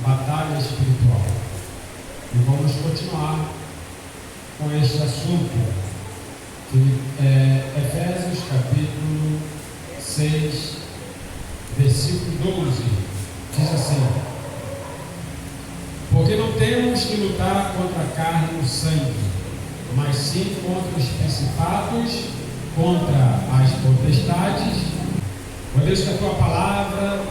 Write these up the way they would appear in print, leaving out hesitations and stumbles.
batalha espiritual. E vamos continuar com este assunto, que é Efésios capítulo 6, versículo 12, diz assim: porque não temos que lutar contra a carne e o sangue, mas sim contra os principados, contra as potestades. Ó Deus, que a Tua palavra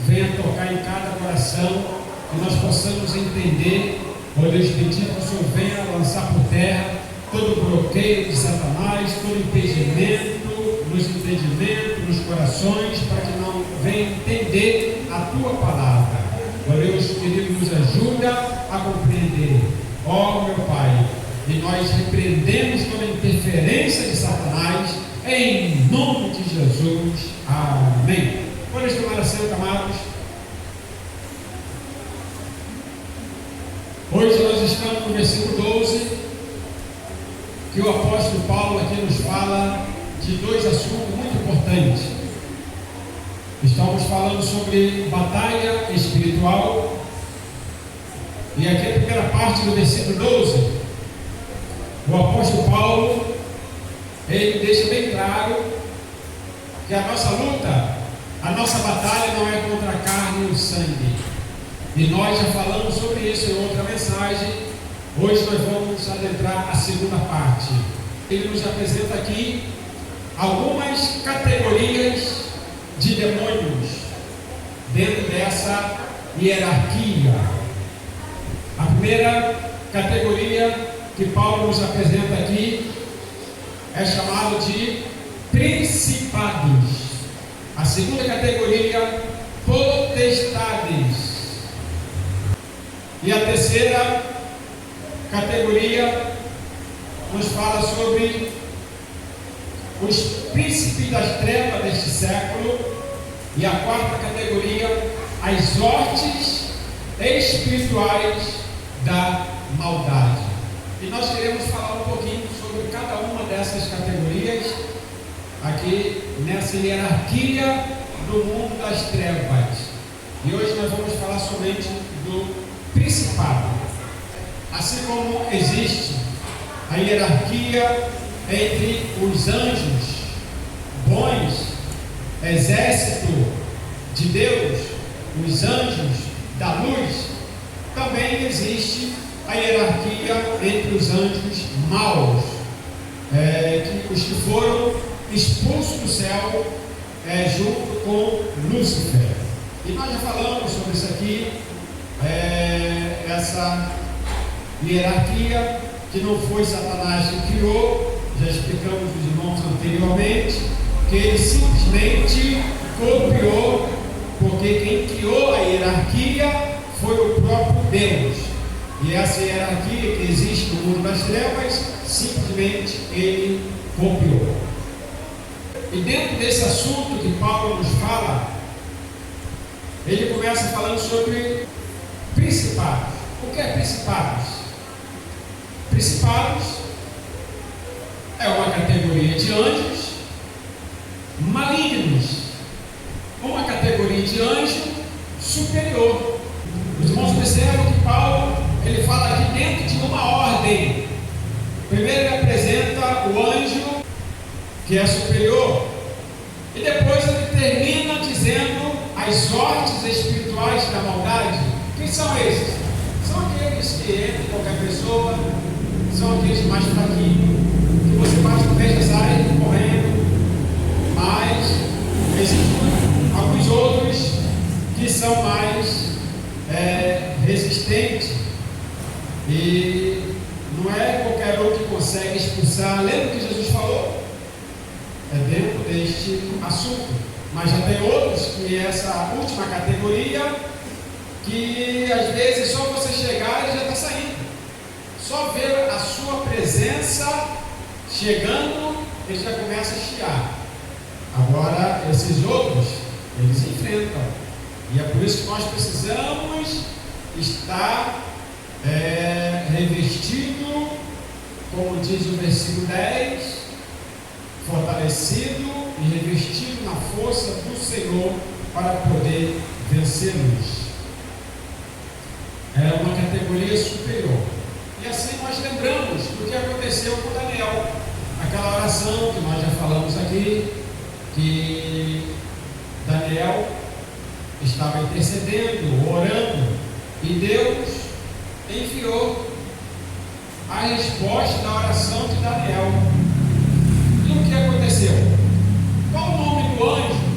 venha tocar em cada coração, que nós possamos entender. Ó Deus, pedir que o Senhor venha lançar por terra todo bloqueio de Satanás, todo impedimento nos entendimentos, nos corações, para que não venha entender a Tua palavra. Ó Deus, querido, nos ajuda a compreender. Ó meu Pai, e nós repreendemos toda interferência de Satanás, em nome de Jesus. Amém. Pode tomar assento, amados. Hoje nós estamos no versículo 12, que o apóstolo Paulo aqui nos fala de dois assuntos muito importantes. Estamos falando sobre batalha espiritual, e aqui a primeira parte do versículo 12, o apóstolo Paulo, ele deixa bem claro que a nossa luta, a nossa batalha não é contra a carne e o sangue. E nós já falamos sobre isso em outra mensagem. Hoje nós vamos adentrar a segunda parte. Ele nos apresenta aqui algumas categorias de demônios dentro dessa hierarquia. A primeira categoria que Paulo nos apresenta aqui é chamado de principados. A segunda categoria, potestades. E a terceira categoria nos fala sobre os príncipes das trevas deste século. E a quarta categoria, as hostes espirituais da maldade. E nós queremos falar um pouquinho sobre cada uma dessas categorias aqui nessa hierarquia do mundo das trevas. E hoje nós vamos falar somente do principado. Assim como existe a hierarquia entre os anjos bons, exército de Deus, os anjos da luz, também existe a hierarquia entre os anjos maus, os que foram expulsos do céu junto com Lúcifer. E nós já falamos sobre isso aqui, essa hierarquia que não foi Satanás que criou. Já explicamos os irmãos anteriormente que ele simplesmente copiou, porque quem criou a hierarquia foi o próprio Deus. E essa hierarquia que existe no mundo das trevas, simplesmente ele copiou. E dentro desse assunto que Paulo nos fala, ele começa falando sobre principados. O que é principados? Principados é uma categoria de anjos malignos, uma categoria de anjo superior. Os irmãos percebem que Paulo, ele fala aqui dentro de uma ordem. Primeiro ele apresenta o anjo que é superior, e depois ele termina dizendo as hostes espirituais da maldade. Quem são esses? São aqueles que entram em qualquer pessoa, são aqueles mais fraquinhos, que você bate no pé e sai correndo. Mas existem alguns outros que são mais resistentes, e não é qualquer um que consegue expulsar. Lembra que Jesus falou? É dentro deste assunto. Mas já tem outros, que é essa última categoria, que às vezes só você chegar e já está saindo. Só ver a sua presença chegando, ele já começa a chiar. Agora, esses outros, eles enfrentam. E é por isso que nós precisamos estar revestido, como diz o versículo 10, fortalecido e revestido na força do Senhor para poder vencê-los. era uma categoria superior. E assim nós lembramos do que aconteceu com Daniel. Aquela oração que nós já falamos aqui, que Daniel estava intercedendo, orando, e Deus enviou a resposta da oração de Daniel. E o que aconteceu? Qual o nome do anjo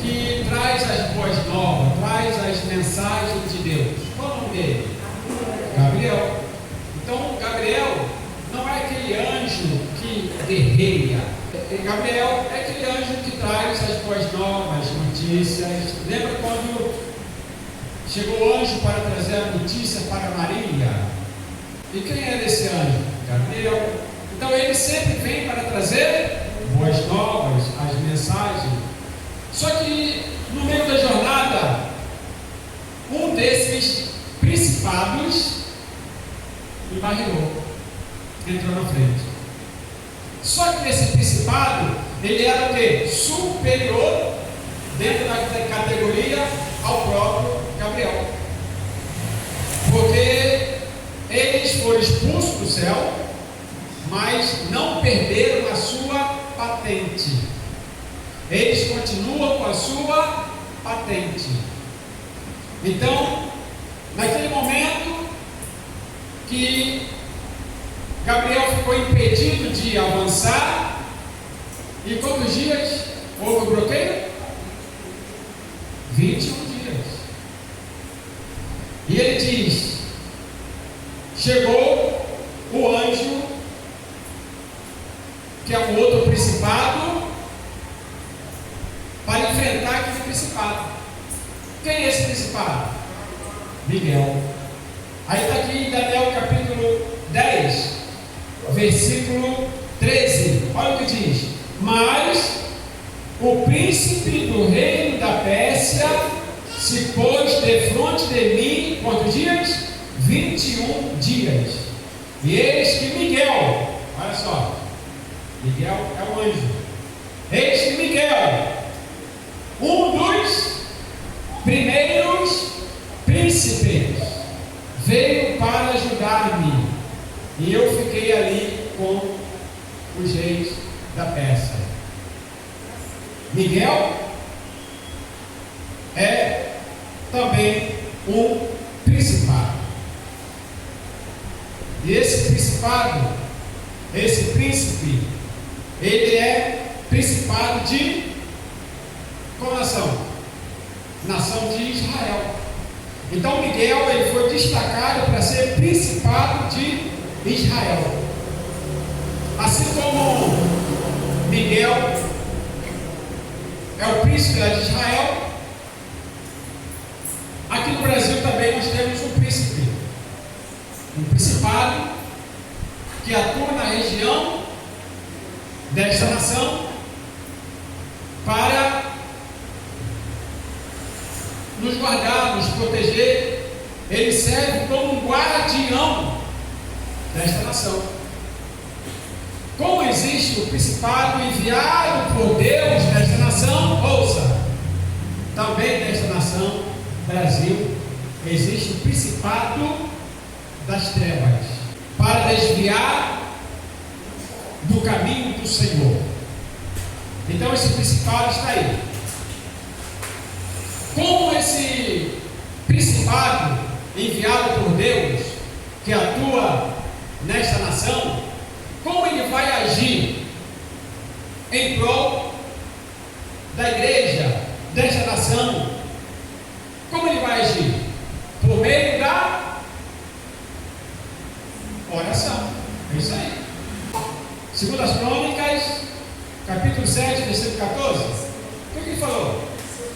que traz as boas novas, traz as mensagens de Deus? Qual o nome dele? Gabriel. Então, Gabriel não é aquele anjo que guerreia. Gabriel é aquele anjo que traz as boas novas, notícias. Lembra quando chegou o anjo para trazer a notícia para Maria? E quem era esse anjo? Gabriel. Então ele sempre vem para trazer boas novas, as mensagens. Só que no meio da jornada, um desses principados embarreou, entrou na frente. Só que esse principado, ele era o quê? Superior dentro da categoria ao próprio Gabriel. Porque eles foram expulsos do céu, mas não perderam a sua patente. Eles continuam com a sua patente. Então, naquele momento que Gabriel ficou impedido de avançar, e quantos dias houve o bloqueio? 21 dias. E ele diz: chegou o anjo, que é um outro principado, para enfrentar aquele principado. Quem é esse principado? Miguel. Aí está aqui em Daniel capítulo 10, versículo 13. Olha o que diz: mas o príncipe do reino da Pérsia se pôs defronte de mim, quantos dias? 21 dias. E eis que Miguel, olha só, Miguel é o anjo. Eis que Miguel, um dos primeiros príncipes, veio para ajudar-me, e eu fiquei ali com os reis da Pérsia. Miguel é também um principado. E esse principado, esse príncipe, ele é principado de qual nação? Nação de Israel. Então Miguel, ele foi destacado para ser principado de Israel. Assim como Miguel é o príncipe de Israel, aqui no Brasil também nós temos um príncipe, um principado que atua na região desta nação para nos guardar, nos proteger. Ele serve como um guardião desta nação. Como existe o principado enviado por Deus nesta nação, ouça, também nesta nação, Brasil, existe o principado das trevas, para desviar do caminho do Senhor. Então esse principado está aí. Como esse principado enviado por Deus, que atua nesta nação, como ele vai agir em prol da igreja, desta nação? Como ele vai agir? Por meio da oração. É isso aí. Segundo as Crônicas, capítulo 7, versículo 14. O que ele falou?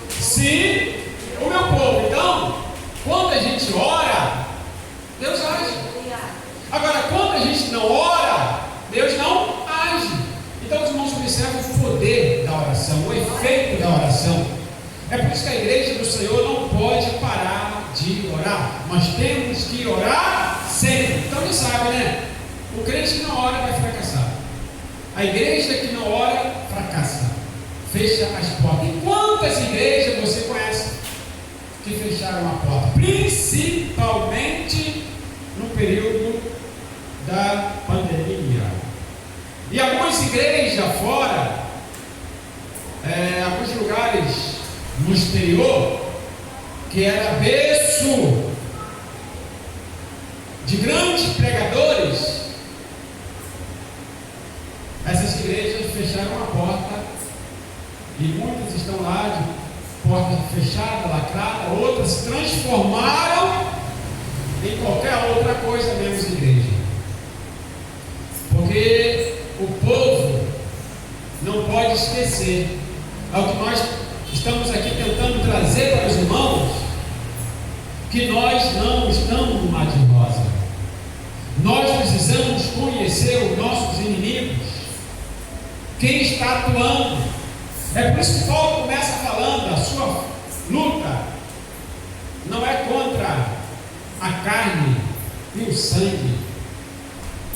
Se o meu povo, então, quando a gente ora, Deus age. Agora, quando a gente não ora, Deus não age. Então os irmãos observam o poder da oração, o efeito da oração. É por isso que a igreja do Senhor não pode parar de orar. Nós temos que orar sempre. Então ele sabe, né? O crente que não ora vai fracassar. A igreja que não ora, fracassa. Fecha as portas. E quantas igrejas você conhece que fecharam a porta? Principalmente igrejas fora, alguns lugares no exterior, que era berço de grandes pregadores, essas igrejas fecharam a porta e muitas estão lá de porta fechada, lacrada, outras se transformaram em qualquer outra coisa menos igreja. Porque o povo não pode esquecer, é o que nós estamos aqui tentando trazer para os irmãos, que nós não estamos no mar de rosa. Nós precisamos conhecer os nossos inimigos, quem está atuando. É por isso que Paulo começa falando: a sua luta não é contra a carne e o sangue.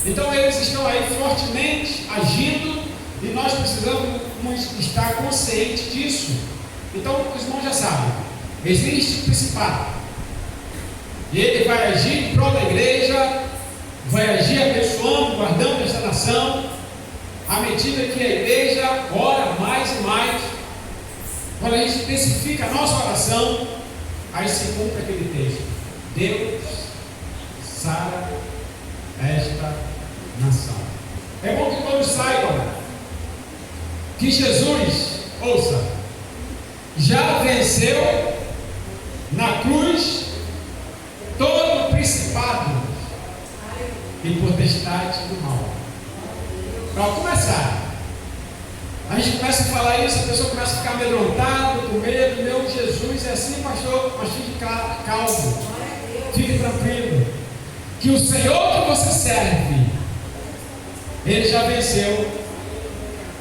Então eles estão aí fortemente agindo e nós precisamos estar conscientes disso. Então os irmãos já sabem, existe o principado e ele vai agir em prol da igreja, vai agir abençoando, guardando esta nação, à medida que a igreja ora mais e mais. Quando a gente intensifica a nossa oração, aí se cumpre aquele texto: Deus sara esta nação. É bom que todos saibam que Jesus, ouça, já venceu na cruz todo o principado e potestade do mal. Para começar, a gente começa a falar isso, a pessoa começa a ficar amedrontada, com medo. Meu Jesus, é assim, pastor, mas fique calmo, fique tranquilo, que o Senhor que você serve, Ele já venceu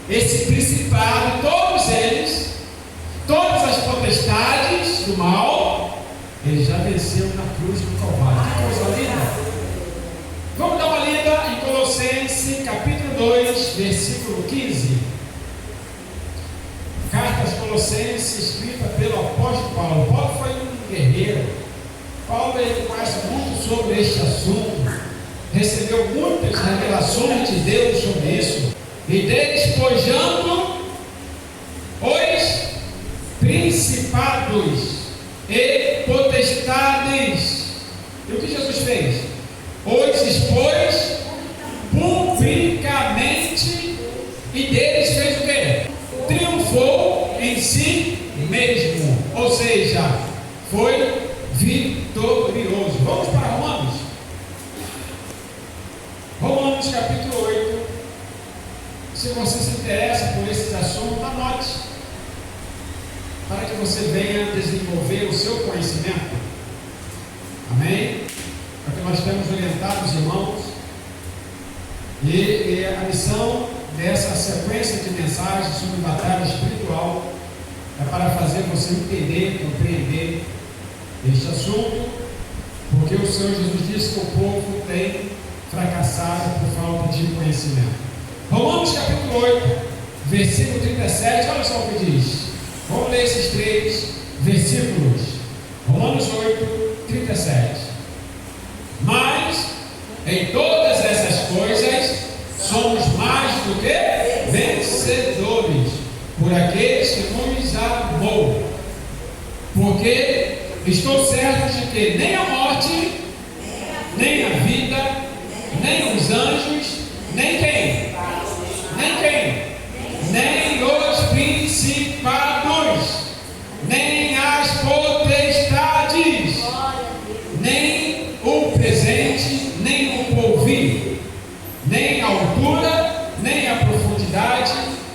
esse principado, todos eles, todas as potestades do mal, Ele já venceu na cruz do Calvário. Que coisa linda! Vamos dar uma lida em Colossenses capítulo 2, versículo 15. Carta aos Colossenses, escrita pelo apóstolo Paulo. Paulo foi um guerreiro. Paulo, ele conhece muito sobre este assunto, recebeu muitas revelações de Deus sobre isso, e despojando os principados e potestades. E o que Jesus fez? Os expôs publicamente e deles fez o quê? Triunfou em si mesmo, ou seja, foi vitorioso. Vamos para Romanos. Romanos capítulo 8. Se você se interessa por esses assuntos, anote, para que você venha desenvolver o seu conhecimento. Amém? Para que nós temos orientado os irmãos. E a missão dessa sequência de mensagens sobre batalha espiritual é para fazer você entender, compreender este assunto, porque o Senhor Jesus disse que o povo tem fracassado por falta de conhecimento. Romanos capítulo 8, versículo 37, olha só o que diz. Vamos ler esses 3 versículos. Romanos 8, 37. Mas em todas essas coisas somos mais do que vencedores por aqueles que nos amou. Porque estou certo de que nem a morte, nem a vida, nem os anjos, nem quem? Nem quem? Nem os principados, nem as potestades, nem o presente, nem o porvir, nem a altura, nem a profundidade,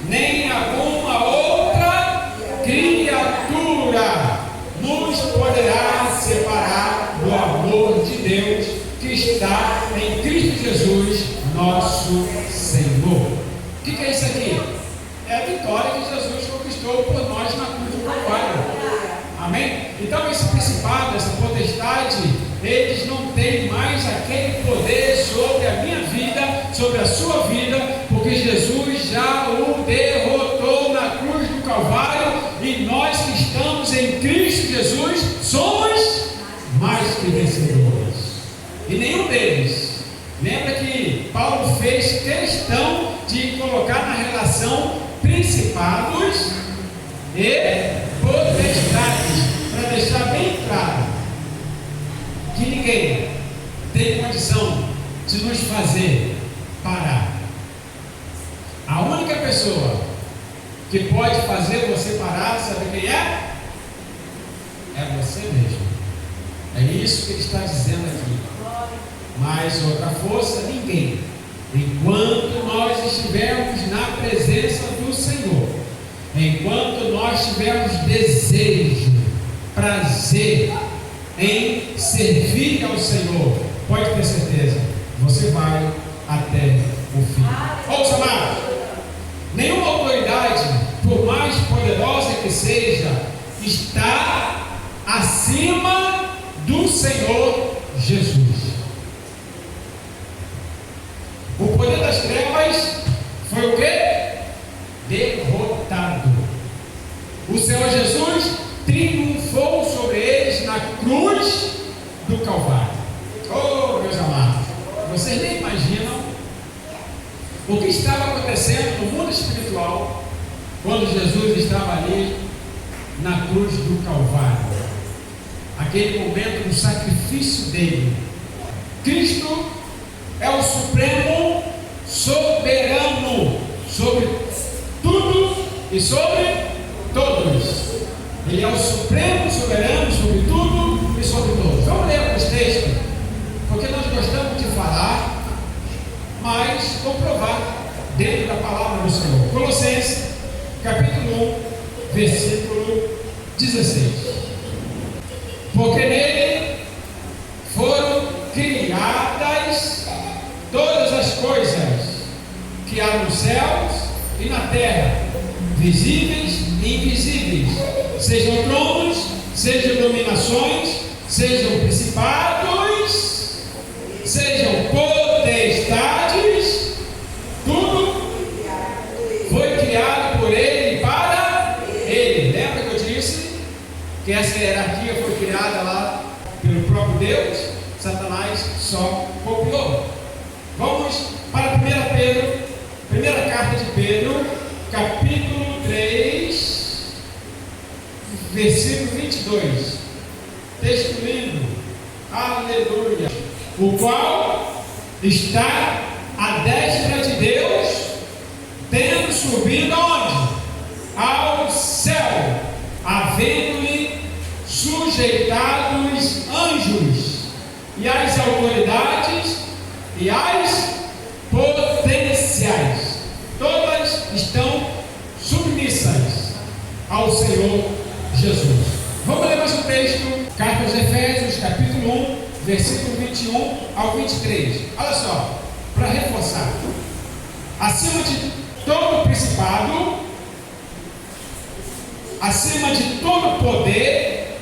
nem alguma outra criatura nos poderá separar do amor de Deus que está em Cristo Jesus, nosso Senhor. O que é isso aqui? É a vitória que Jesus conquistou por nós na cruz do Calvário. Amém? Então esse principado, essa potestade, eles não têm mais aquele poder sobre a minha vida, sobre a sua vida, porque Jesus já o derrotou na cruz do Calvário, e nós que estamos em Cristo Jesus somos mais que vencedores. E nenhum deles, lembra que Paulo fez questão de colocar na relação principados e potestades, para deixar bem claro que ninguém tem condição de nos fazer parar. A única pessoa que pode fazer você parar, sabe quem é? É você mesmo. É isso que ele está dizendo aqui. Mas outra força, ninguém. Enquanto nós estivermos na presença do Senhor, enquanto nós tivermos desejo, prazer em servir ao Senhor, pode ter certeza, você vai até o fim. Ouça, amados, nenhuma autoridade, por mais poderosa que seja, está acima do Senhor Jesus. O poder das trevas foi o quê? Derrotado. O Senhor Jesus triunfou sobre eles na cruz do Calvário. Oh, meus amados, vocês nem imaginam o que estava acontecendo no mundo espiritual quando Jesus estava ali na cruz do Calvário. Aquele momento do sacrifício dele. Cristo é o supremo soberano sobre tudo e sobre todos. Ele é o supremo soberano sobre tudo e sobre todos. Vamos ler alguns textos, porque nós gostamos de falar, mas comprovar dentro da palavra do Senhor. Colossenses, capítulo 1, versículo 16. Porque nele foram criadas todas as coisas que há nos céus e na terra, visíveis e invisíveis, sejam tronos, sejam dominações, sejam principados, sejam potestades, tudo foi criado por ele e para ele. Lembra que eu disse que essa hierarquia foi criada lá pelo próprio Deus? Satanás só copiou. Vamos para 1 Pedro, primeira carta de Pedro, capítulo 3, versículo 22. Texto lindo, aleluia. O qual está à destra de Deus, tendo subido aonde? Ao céu, havendo-lhe sujeitado os anjos e as autoridades e as potenciais, todas estão submissas ao Senhor Jesus. Vamos ler mais um texto, carta aos Efésios, capítulo 1, versículo 21 ao 23. Olha só, para reforçar: acima de todo principado, acima de todo poder,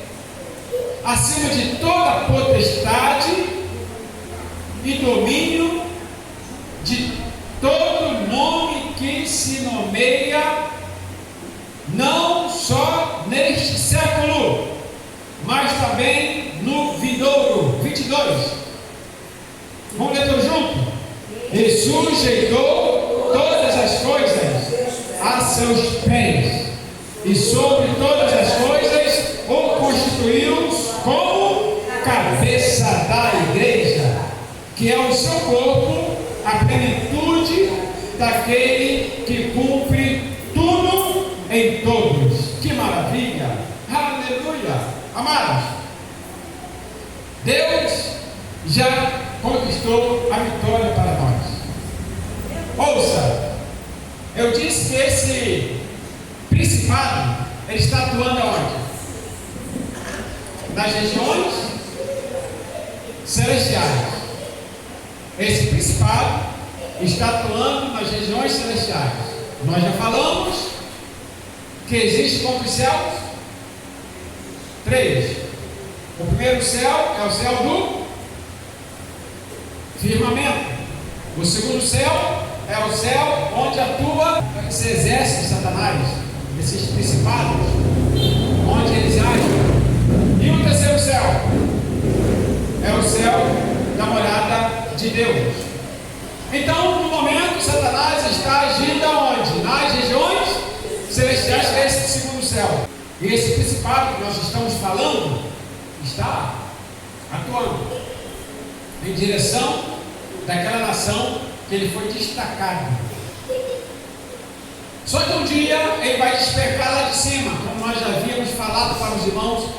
acima de toda potestade e domínio, de todo nome que se nomeia, não só neste século, mas também no vindouro. 22. Vamos ler todos juntos? E sujeitou todas as coisas a seus pés, e sobre todas as coisas o constituiu como cabeça da igreja, que é o seu corpo, a plenitude daquele que cumpre tudo em todos. Que maravilha! Aleluia! Amados, Deus já conquistou a vitória para nós. Ouça, eu disse que esse principado, ele está atuando aonde? Nas regiões celestiais. Esse principado está atuando nas regiões celestiais. Nós já falamos que existe quantos céus? 3. O primeiro céu é o céu do firmamento. O segundo céu é o céu onde atua esse exército de Satanás, esses principados, onde eles agem. E o terceiro céu é o céu da morada de Deus. Então, no momento, Satanás Satanás está agindo aonde? Nas regiões celestiais, que é esse segundo céu. E esse principado que nós estamos falando está atuando em direção daquela nação que ele foi destacado. Só que um dia ele vai despertar lá de cima, como nós já havíamos falado para os irmãos.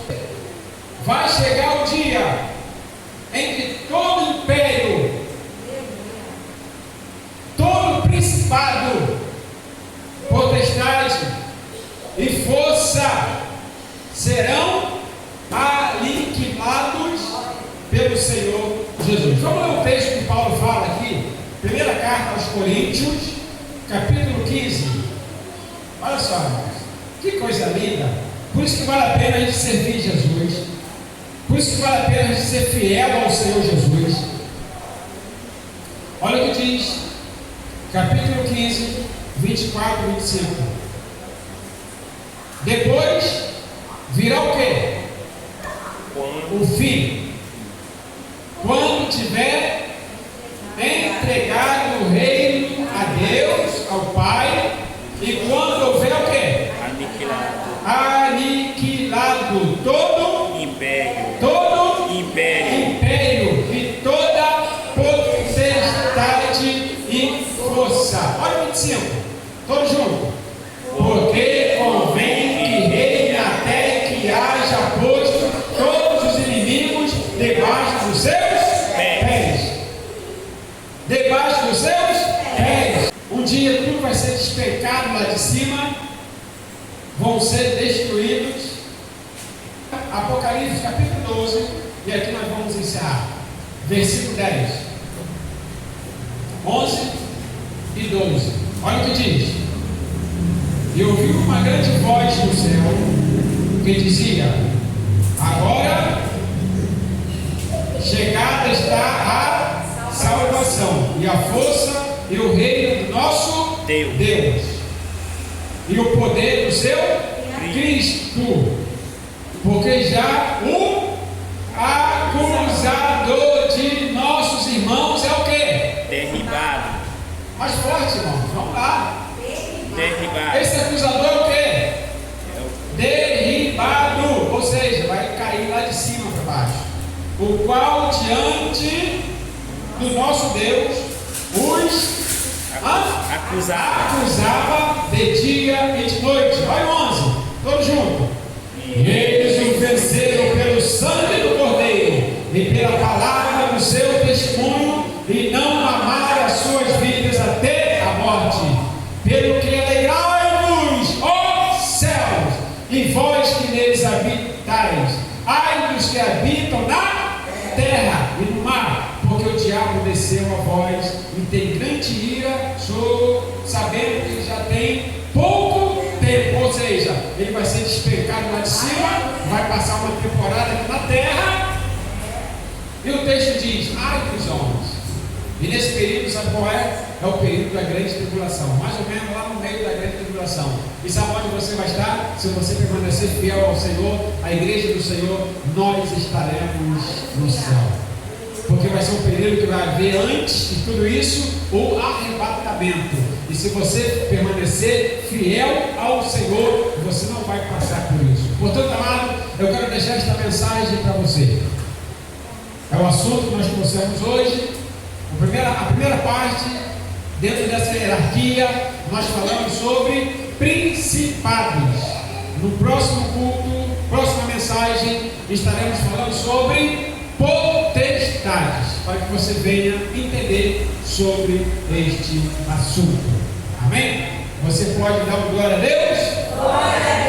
Vai chegar o dia em que todo império, todo principado, potestade e força serão aniquilados pelo Senhor Jesus. Vamos ler o texto que Paulo fala aqui, primeira carta aos Coríntios, capítulo 15. Olha só, que coisa linda. Por isso que vale a pena a gente servir Jesus, por isso que vale a pena a gente ser fiel ao Senhor Jesus. Olha o que diz, capítulo 15, 24 e 25. Depois virá o quê? O fim. Quando tiver entregado o reino a Deus, ao Pai, e quando houver o quê? Aniquilado todo império e toda potestade e força. Olha o 25, todos juntos. Porque convém que reine até que haja posto todos os inimigos debaixo dos seus pés. Debaixo dos seus pés. Um dia tudo vai ser despencado lá de cima, vão ser destruídos. Apocalipse capítulo 12, e aqui nós vamos encerrar. Versículo 10, 11 e 12. Olha o que diz. E ouvi uma grande voz do céu que dizia: agora chegada está a salvação e a força e o reino do nosso Deus e o poder do seu Cristo, porque já o acusador de nossos irmãos é o quê? Derribado. Mais forte, irmãos, vamos lá. Derribado. Esse acusador é o quê? Derribado, ou seja, vai cair lá de cima para baixo. O qual diante do nosso Deus os acusava de dia e de noite. Olha o 11, todos juntos. E eles o venceram pelo sangue do Cordeiro e pela palavra do seu testemunho, e não amaram as suas vidas até a morte. Pelo que alegrai-vos, ó céus, e vós que neles habitais, ai dos que habitam na terra e no mar, porque o diabo desceu a vós e tem grande ira, sabendo que já tem pouco tempo, ou seja, ele vai ser despencado lá de cima, vai passar uma temporada aqui na terra, e o texto diz: ai dos homens. E nesse período, sabe qual é? É o período da grande tribulação, mais ou menos lá no meio da grande tribulação. E sabe onde você vai estar? Se você permanecer fiel ao Senhor, a igreja do Senhor, nós estaremos no céu. Porque vai ser um período que vai haver antes de tudo isso o arrebatamento. E se você permanecer fiel ao Senhor, você não vai passar por isso. Portanto, amado, eu quero deixar esta mensagem para você. É o assunto que nós trouxemos hoje. A primeira parte, dentro dessa hierarquia, nós falamos sobre principados. No próximo culto, próxima mensagem, estaremos falando sobre potestades, para que você venha entender sobre este assunto. Amém? Você pode dar uma glória a Deus? Glória a Deus!